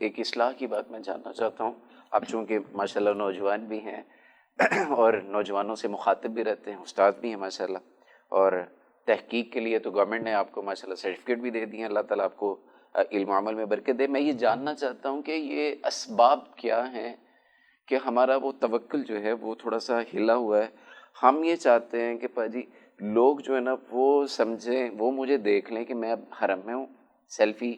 ایک اصلاح کی بات میں جاننا چاہتا ہوں. آپ چونکہ ماشاءاللہ نوجوان بھی ہیں اور نوجوانوں سے مخاطب بھی رہتے ہیں، استاد بھی ہیں ماشاءاللہ، اور تحقیق کے لیے تو گورنمنٹ نے آپ کو ماشاءاللہ سرٹیفکیٹ بھی دے دیے ہیں. اللہ تعالیٰ آپ کو علم و عمل میں برکت دے. میں یہ جاننا چاہتا ہوں کہ یہ اسباب کیا ہیں کہ ہمارا وہ توکل جو ہے وہ تھوڑا سا ہلا ہوا ہے. ہم یہ چاہتے ہیں کہ پاجی لوگ جو ہے نا وہ سمجھیں، وہ مجھے دیکھ لیں کہ میں اب حرم میں ہوں، سیلفی،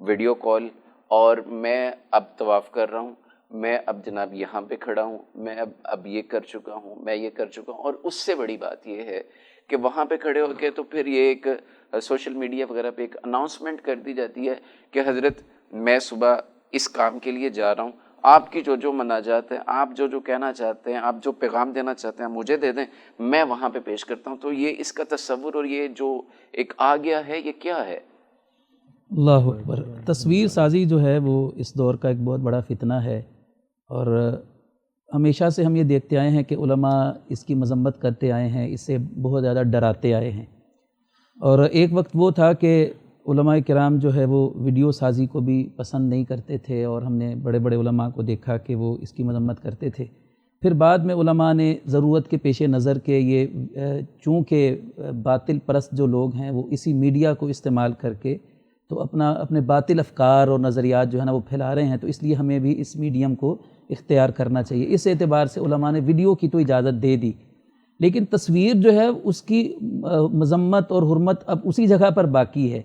ویڈیو کال، اور میں اب طواف کر رہا ہوں، میں اب جناب یہاں پہ کھڑا ہوں، میں اب یہ کر چکا ہوں، میں یہ کر چکا ہوں. اور اس سے بڑی بات یہ ہے کہ وہاں پہ کھڑے ہو کے تو پھر یہ ایک سوشل میڈیا وغیرہ پہ ایک اناؤنسمنٹ کر دی جاتی ہے کہ حضرت میں صبح اس کام کے لیے جا رہا ہوں، آپ کی جو مناجات ہیں، آپ جو کہنا چاہتے ہیں، آپ جو پیغام دینا چاہتے ہیں مجھے دے دیں، میں وہاں پہ پیش کرتا ہوں. تو یہ اس کا تصور اور یہ جو ایک آ گیا ہے یہ کیا ہے؟ اللہ اکبر. تصویر سازی جو ہے وہ اس دور کا ایک بہت بڑا فتنہ ہے، اور ہمیشہ سے ہم یہ دیکھتے آئے ہیں کہ علماء اس کی مذمت کرتے آئے ہیں، اس سے بہت زیادہ ڈراتے آئے ہیں. اور ایک وقت وہ تھا کہ علماء کرام جو ہے وہ ویڈیو سازی کو بھی پسند نہیں کرتے تھے، اور ہم نے بڑے بڑے علماء کو دیکھا کہ وہ اس کی مذمت کرتے تھے. پھر بعد میں علماء نے ضرورت کے پیش نظر کے یہ چونکہ باطل پرست جو لوگ ہیں وہ اسی میڈیا کو استعمال کر کے تو اپنے باطل افکار اور نظریات جو ہے نا وہ پھیلا رہے ہیں، تو اس لیے ہمیں بھی اس میڈیم کو اختیار کرنا چاہیے. اس اعتبار سے علماء نے ویڈیو کی تو اجازت دے دی، لیکن تصویر جو ہے اس کی مذمت اور حرمت اب اسی جگہ پر باقی ہے.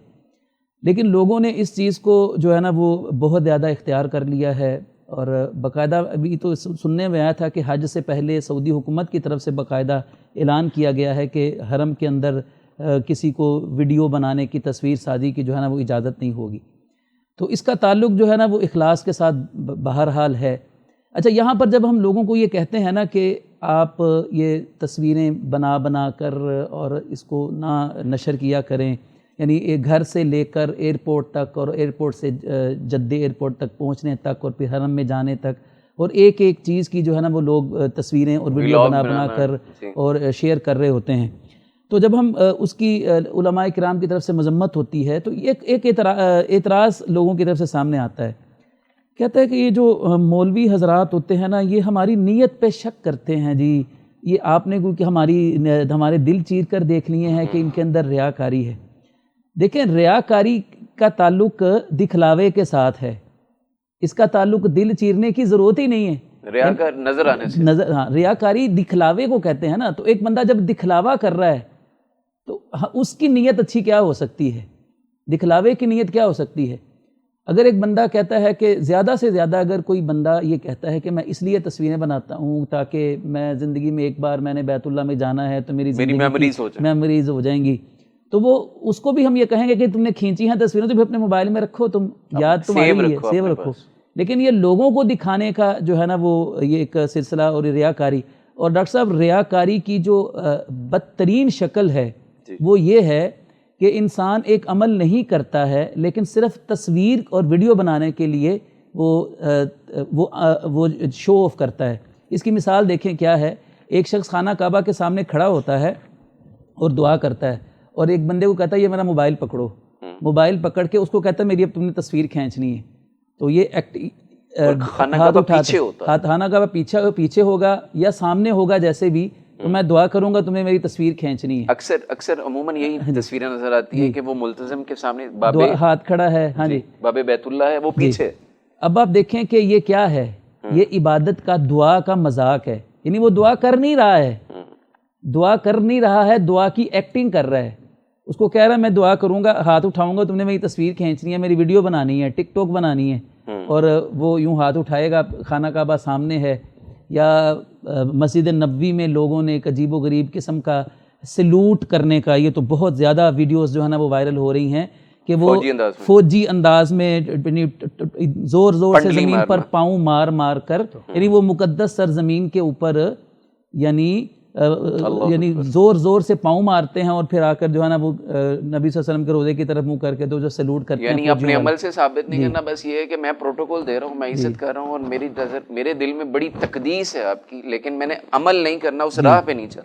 لیکن لوگوں نے اس چیز کو جو ہے نا وہ بہت زیادہ اختیار کر لیا ہے، اور باقاعدہ ابھی تو سننے میں آیا تھا کہ حج سے پہلے سعودی حکومت کی طرف سے باقاعدہ اعلان کیا گیا ہے کہ حرم کے اندر کسی کو ویڈیو بنانے کی، تصویر سازی کی جو ہے نا وہ اجازت نہیں ہوگی. تو اس کا تعلق جو ہے نا وہ اخلاص کے ساتھ بہرحال ہے. اچھا، یہاں پر جب ہم لوگوں کو یہ کہتے ہیں نا کہ آپ یہ تصویریں بنا کر اور اس کو نہ نشر کیا کریں، یعنی گھر سے لے کر ایئرپورٹ تک، اور ایئرپورٹ سے جدہ ایئرپورٹ تک پہنچنے تک، اور پھر حرم میں جانے تک، اور ایک ایک چیز کی جو ہے نا وہ لوگ تصویریں اور ویڈیو بنا کر اور شیئر کر رہے ہوتے ہیں. تو جب ہم اس کی علماء کرام کی طرف سے مذمت ہوتی ہے تو ایک اعتراض لوگوں کی طرف سے سامنے آتا ہے. کہتا ہے کہ یہ جو مولوی حضرات ہوتے ہیں نا یہ ہماری نیت پہ شک کرتے ہیں. جی یہ آپ نے کہ ہمارے دل چیر کر دیکھ لیے ہیں کہ ان کے اندر ریاکاری ہے. دیکھیں، ریاکاری کا تعلق دکھلاوے کے ساتھ ہے، اس کا تعلق دل چیرنے کی ضرورت ہی نہیں ہے. ریاکار نظر آنے سے، ہاں، ریاکاری دکھلاوے کو کہتے ہیں نا. تو ایک بندہ جب دکھلاوا کر رہا ہے تو اس کی نیت اچھی کیا ہو سکتی ہے؟ دکھلاوے کی نیت کیا ہو سکتی ہے؟ اگر ایک بندہ کہتا ہے کہ زیادہ سے زیادہ اگر کوئی بندہ یہ کہتا ہے کہ میں اس لیے تصویریں بناتا ہوں تاکہ میں زندگی میں ایک بار میں نے بیت اللہ میں جانا ہے تو میری میموریز ہو جائیں گی، تو وہ اس کو بھی ہم یہ کہیں گے کہ تم نے کھینچی ہیں تصویریں تو بھی اپنے موبائل میں رکھو، تم یاد تمہاری ہے، سیو رکھو. لیکن یہ لوگوں کو دکھانے کا جو ہے نا وہ یہ ایک سلسلہ اور ریاکاری. اور ڈاکٹر صاحب ریاکاری کی جو بدترین شکل ہے وہ یہ ہے کہ انسان ایک عمل نہیں کرتا ہے لیکن صرف تصویر اور ویڈیو بنانے کے لیے وہ شو آف کرتا ہے. اس کی مثال دیکھیں کیا ہے. ایک شخص خانہ کعبہ کے سامنے کھڑا ہوتا ہے اور دعا کرتا ہے، اور ایک بندے کو کہتا ہے یہ میرا موبائل پکڑو. موبائل پکڑ کے اس کو کہتا ہے میری اب تم نے تصویر کھینچنی ہے. تو یہ خانہ کعبہ پیچھے ہوتا ہے، خانہ کعبہ پیچھے ہوگا یا سامنے ہوگا، جیسے بھی تو میں دعا کروں گا تمہیں میری تصویر کھینچنی ہے. اکثر عموماً یہی تصویریں نظر آتی ہیں کہ وہ ملتزم کے سامنے ہاتھ کھڑا ہے، ہاں جی، باب بیت اللہ ہے، وہ پیچھے. اب آپ دیکھیں کہ یہ کیا ہے، یہ عبادت کا دعا کا مذاق ہے. یعنی وہ دعا کر نہیں رہا ہے، دعا کی ایکٹنگ کر رہا ہے. اس کو کہہ رہا ہے میں دعا کروں گا، ہاتھ اٹھاؤں گا، تم نے میری تصویر کھینچنی ہے، میری ویڈیو بنانی ہے، ٹک ٹاک بنانی ہے. اور وہ یوں ہاتھ اٹھائے گا، خانہ کعبہ سامنے ہے، یا مسجد نبوی میں لوگوں نے ایک عجیب و غریب قسم کا سلوٹ کرنے کا، یہ تو بہت زیادہ ویڈیوز جو ہے نا وہ وائرل ہو رہی ہیں کہ وہ فوجی انداز میں زور سے زمین پر پاؤں مار کر، یعنی وہ مقدس سرزمین کے اوپر یعنی زور سے پاؤں مارتے ہیں، اور پھر آ کر جو ہے نا وہ نبی صلی اللہ علیہ وسلم کے روضے کی طرف منہ کر کے تو جو سلوٹ کرتے ہیں. یعنی اپنے عمل سے ثابت نہیں کرنا، بس یہ ہے کہ میں پروٹوکول دے رہا ہوں، میں عزت کر رہا ہوں، اور میرے دل میں بڑی تقدیس ہے آپ کی، لیکن میں نے عمل نہیں کرنا، اس راہ پہ نہیں چلنا.